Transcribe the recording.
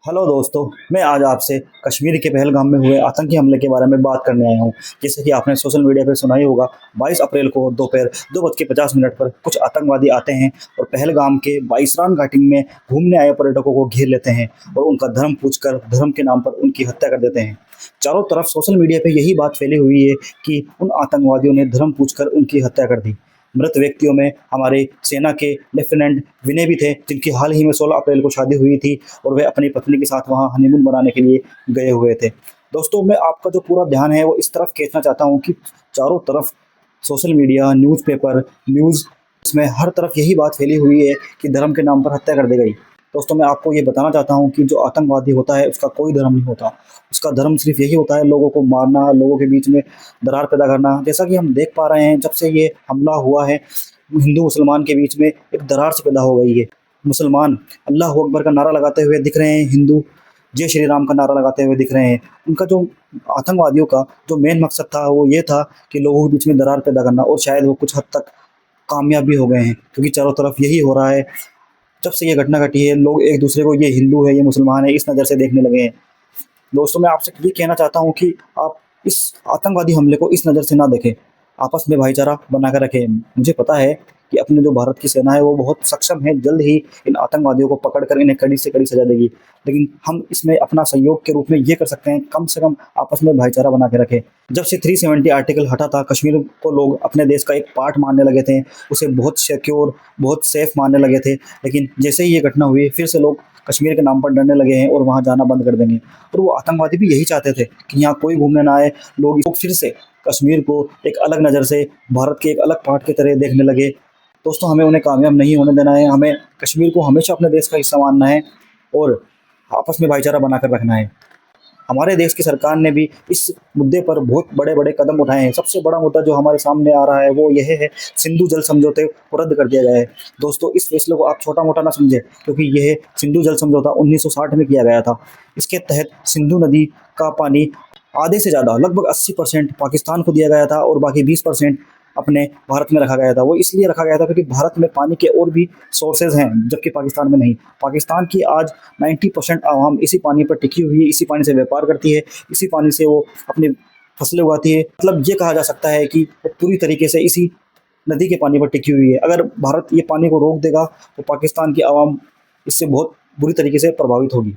Hello दोस्तों, मैं आज आपसे कश्मीर के पहलगाम में हुए आतंकी हमले के बारे में बात करने आया हूं। जैसे कि आपने सोशल मीडिया पर सुना ही होगा, 22 अप्रैल को दोपहर 2:50 पर कुछ आतंकवादी आते हैं और पहलगाम के बाईसरान घाटी में घूमने आए पर्यटकों को घेर लेते हैं और उनका धर्म पूछकर धर्म के नाम पर उनकी हत्या कर देते हैं। चारों तरफ सोशल मीडिया पे यही बात फैली हुई है कि उन आतंकवादियों ने धर्म पूछकर उनकी हत्या कर दी। मृत व्यक्तियों में हमारे सेना के लेफ्टिनेंट विनय भी थे, जिनकी हाल ही में 16 अप्रैल को शादी हुई थी और वे अपनी पत्नी के साथ वहां हनीमून मनाने के लिए गए हुए थे। दोस्तों, मैं आपका जो पूरा ध्यान है वो इस तरफ खींचना चाहता हूँ कि चारों तरफ सोशल मीडिया, न्यूज़पेपर, न्यूज़ में हर तरफ यही बात फैली हुई है कि धर्म के नाम पर हत्या कर दी गई। दोस्तों, मैं आपको ये बताना चाहता हूँ कि जो आतंकवादी होता है उसका कोई धर्म नहीं होता। उसका धर्म सिर्फ यही होता है लोगों को मारना, लोगों के बीच में दरार पैदा करना। जैसा कि हम देख पा रहे हैं, जब से ये हमला हुआ है हिंदू मुसलमान के बीच में एक दरार सी पैदा हो गई है। मुसलमान अल्लाह अकबर का नारा लगाते हुए दिख रहे हैं, हिंदू जय श्री राम का नारा लगाते हुए दिख रहे हैं। उनका जो आतंकवादियों का जो मेन मकसद था वो ये था कि लोगों के बीच में दरार पैदा करना, और शायद वो कुछ हद तक कामयाब भी हो गए हैं, क्योंकि चारों तरफ यही हो रहा है। जब से ये घटना घटी है, लोग एक दूसरे को ये हिंदू है, ये मुसलमान है, इस नज़र से देखने लगे हैं। दोस्तों, मैं आपसे ये कहना चाहता हूँ कि आप इस आतंकवादी हमले को इस नज़र से ना देखें, आपस में भाईचारा बना कर रखें। मुझे पता है कि अपने जो भारत की सेना है वो बहुत सक्षम है, जल्द ही इन आतंकवादियों को पकड़कर इन्हें कड़ी से कड़ी सजा देगी। लेकिन हम इसमें अपना सहयोग के रूप में ये कर सकते हैं, कम से कम आपस में भाईचारा बना के रखें। जब से 370 आर्टिकल हटा था, कश्मीर को लोग अपने देश का एक पार्ट मानने लगे थे, उसे बहुत सिक्योर, बहुत सेफ मानने लगे थे। लेकिन जैसे ही ये घटना हुई, फिर से लोग कश्मीर के नाम पर डरने लगे हैं और वहाँ जाना बंद कर देंगे। और वो आतंकवादी भी यही चाहते थे कि यहाँ कोई घूमने ना आए, लोग फिर से कश्मीर को एक अलग नज़र से, भारत के एक अलग पार्ट की तरह देखने लगे। दोस्तों, हमें उन्हें कामयाब नहीं होने देना है। हमें कश्मीर को हमेशा अपने देश का हिस्सा मानना है और आपस में भाईचारा बनाकर रखना है। हमारे देश की सरकार ने भी इस मुद्दे पर बहुत बड़े-बड़े कदम उठाए हैं। सबसे बड़ा मुद्दा जो हमारे सामने आ रहा है वो यह है, सिंधु जल समझौते को रद्द कर दिया गया है। दोस्तों, इस फैसले को आप छोटा-मोटा ना समझें, क्योंकि यह सिंधु जल समझौता 1960 में किया गया था। इसके तहत सिंधु नदी का पानी आधे से ज़्यादा, लगभग 80% पाकिस्तान को दिया गया था और बाकी 20% अपने भारत में रखा गया था। वो इसलिए रखा गया था क्योंकि भारत में पानी के और भी सोर्सेज हैं, जबकि पाकिस्तान में नहीं। पाकिस्तान की आज 90% आवाम इसी पानी पर टिकी हुई है, इसी पानी से व्यापार करती है, इसी पानी से वो अपनी फसलें उगाती है। मतलब ये कहा जा सकता है कि वो पूरी तरीके से इसी नदी के पानी पर टिकी हुई है। अगर भारत ये पानी को रोक देगा तो पाकिस्तान की आवाम इससे बहुत बुरी तरीके से प्रभावित होगी।